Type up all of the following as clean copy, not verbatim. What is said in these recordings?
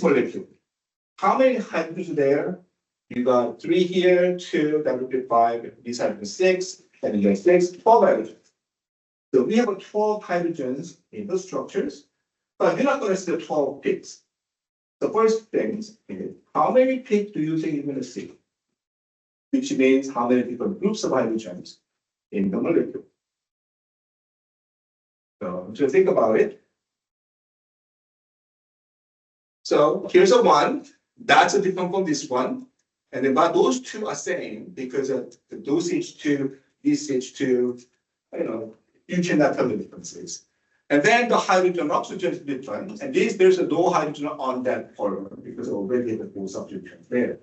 molecule. How many hydrogens there? You got 3 here, 2, that would be 5, this hydrogen 6, and then 6, 12 hydrogens. So we have 12 hydrogens in the structures, but you're not going to see the 12 peaks. The first thing is, how many peaks do you think you're going to see? Which means how many different groups of hydrogens in the molecule. So just think about it. So here's a 1. That's a different from this one. And then but those two are same because of those H2, this H2, you cannot tell the differences. And then the hydrogen and oxygen is different. And there's no hydrogen on that polymer because already the 4 substitutions there.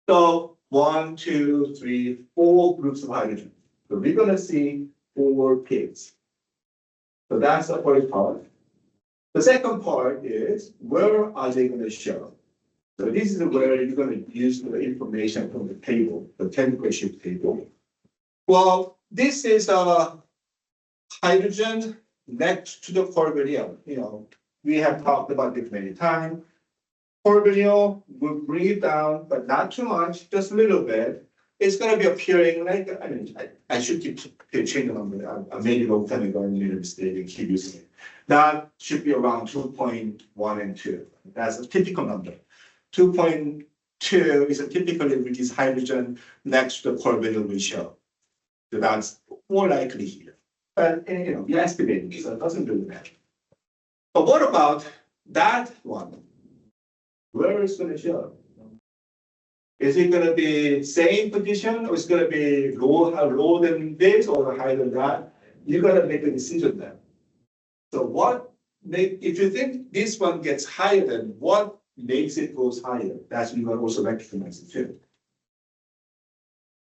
So 1, 2, 3, 4 groups of hydrogen. So we're going to see 4 peaks. So that's the first part. The second part is where are they going to show? So this is where you're going to use the information from the table, the chemical shift table. Well, this is a hydrogen next to the carbonyl. We have talked about this many times. Carbonyl will bring it down, but not too much, just a little bit. It's going to be appearing like, I should keep changing the number. I made it a long time ago and made a mistake and keep using it. That should be around 2.1 and 2. That's a typical number. 2.2 is a typically with this hydrogen next to the carbonyl ratio. So that's more likely here. But we're estimating, so it doesn't really matter. But what about that one? Where is it going to show? Is it going to be same position, or is it going to be lower than this or higher than that? You're going to make a decision then. So if you think this one gets higher than what makes it goes higher, that's when you can also recognize it too.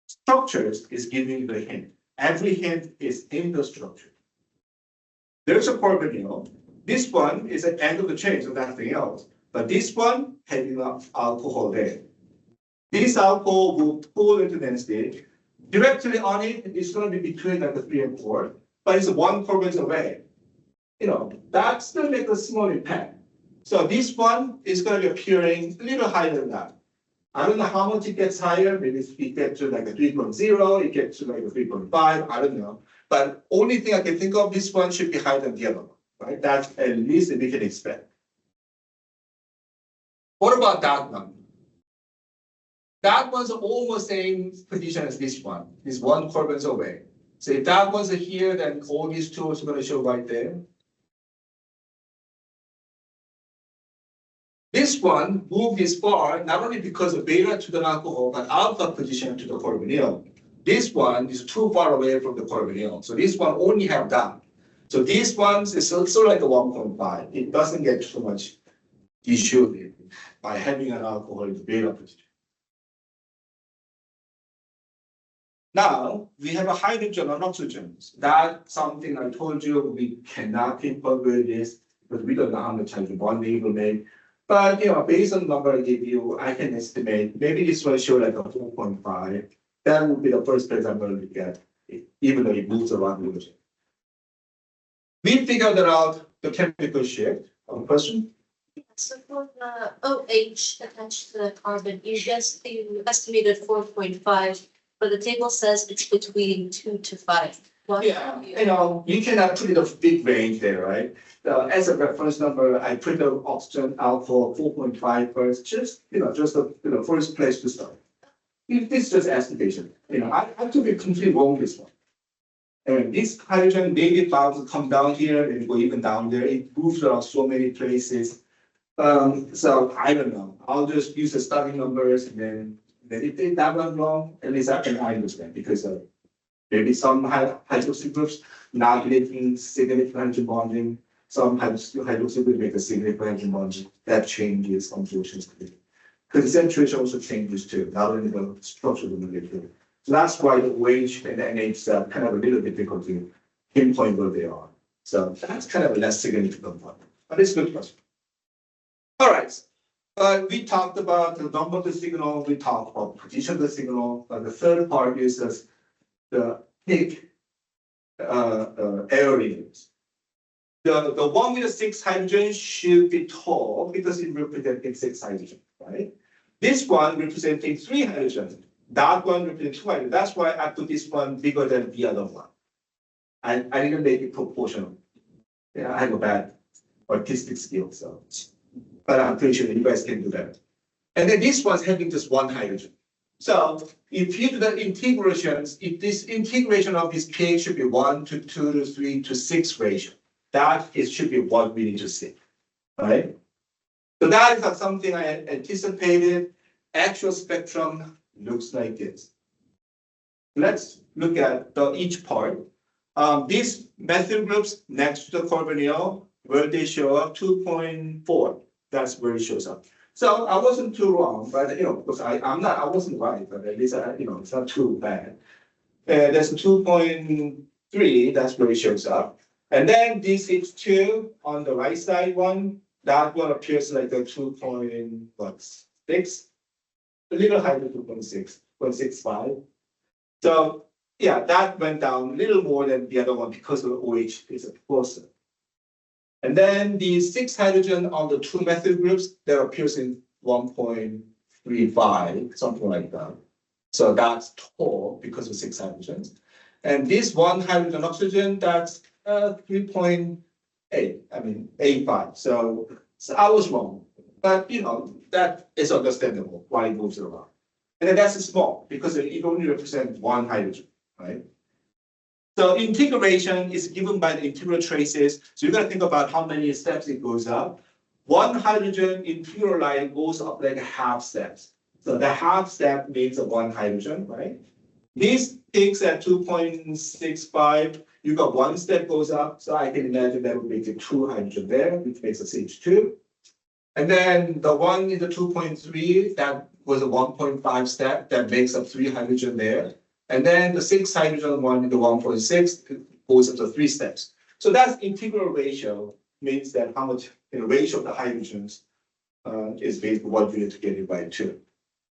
Structures is giving you the hint. Every hint is in the structure. There's a carbonyl. This one is at the end of the chain, so nothing else. But this one has enough alcohol there. This alcohol will pull into the state. Directly on it, it's going to be between like the 3 and 4, but it's 1 carbon away. That's going to make a small impact. So this one is going to be appearing a little higher than that. I don't know how much it gets higher. Maybe it gets to like a 3.0, it gets to like a 3.5, I don't know. But only thing I can think of, this one should be higher than the other one, right? That's at least we can expect. What about that one? That one's almost same position as this one. It's 1 carbon away. So if that one's here, then all these two are going to show right there. This one moved this far, not only because of beta to the alcohol, but alpha position to the carbonyl. This one is too far away from the carbonyl. So this one only have that. So these ones is also like a 1.5. It doesn't get too much issue by having an alcohol in the beta position. Now, we have a hydrogen and oxygen. That's something I told you we cannot incorporate this because we don't know how much hydrogen bonding it will make. But based on the number I gave you, I can estimate maybe this will show like a 4.5. That would be the first place I'm going to get, even though it moves around the region. We figured out the chemical shift. Question? So for the OH attached to the carbon, you estimated 4.5, but the table says it's between 2 to 5. Yeah, you cannot put it a big range there, right? As a reference number, I put the oxygen alcohol 4.5 first, just the first place to start. This is just estimation. I could be completely wrong with this one. And this hydrogen maybe about to come down here and go even down there. It moves around so many places. So I don't know. I'll just use the starting numbers and then if that went wrong, at least I can understand because maybe some hydroxy groups not making significant hydrogen bonding. Some hydroxy groups make a significant hydrogen bonding. That changes unfortunately. Concentration also changes too, not only the structure of the molecule. So that's why the OH and the NH kind of a little bit difficult to pinpoint where they are. So that's kind of a less significant one. But it's a good question. All right. We talked about the number of the signal, we talked about position of the signal, but the third part is the peak areas. the one with the 6 hydrogen should be tall because it representing 6 hydrogen, right? This one representing 3 hydrogen. That one representing 2 hydrogen. That's why I put this one bigger than the other one. I didn't make it proportional. Yeah, I have a bad artistic skill, so. But I'm pretty sure you guys can do that. And then this one's having just 1 hydrogen. So if you do the integrations, if this integration of this pH should be 1 to 2 to 3 to 6 ratio, that it should be what we need to see, right? So that is something I anticipated. Actual spectrum looks like this. Let's look at each part. These methyl groups next to the carbonyl, where they show up 2.4. That's where it shows up. So I wasn't too wrong, but because I wasn't right, but at least it's not too bad. There's 2.3. That's where it shows up. And then this H2 on the right side one, that one appears like a 2.6, a little higher than 2.6, 0.65. So yeah, that went down a little more than the other one because of the OH is closer. And then the 6 hydrogen on the 2 methyl groups, that appears in 1.35, something like that. So that's tall because of 6 hydrogens. And this 1 hydrogen oxygen, that's 3.8, 85. So I was wrong, but that is understandable why it moves around. And then that's small because it only represents 1 hydrogen, right? So integration is given by the integral traces. So you're going to think about how many steps it goes up. 1 hydrogen integral line goes up like a half steps. So the half step means 1 hydrogen, right? This peaks at 2.65. You got 1 step goes up. So I can imagine that would make it 2 hydrogen there, which makes a CH2. And then the one in the 2.3, that was a 1.5 step that makes up 3 hydrogen there. And then the 6 hydrogen one in the 1.6 goes up to 3 steps. So that's integral ratio, means that how much ratio of the hydrogens is based on what unit to get it by 2.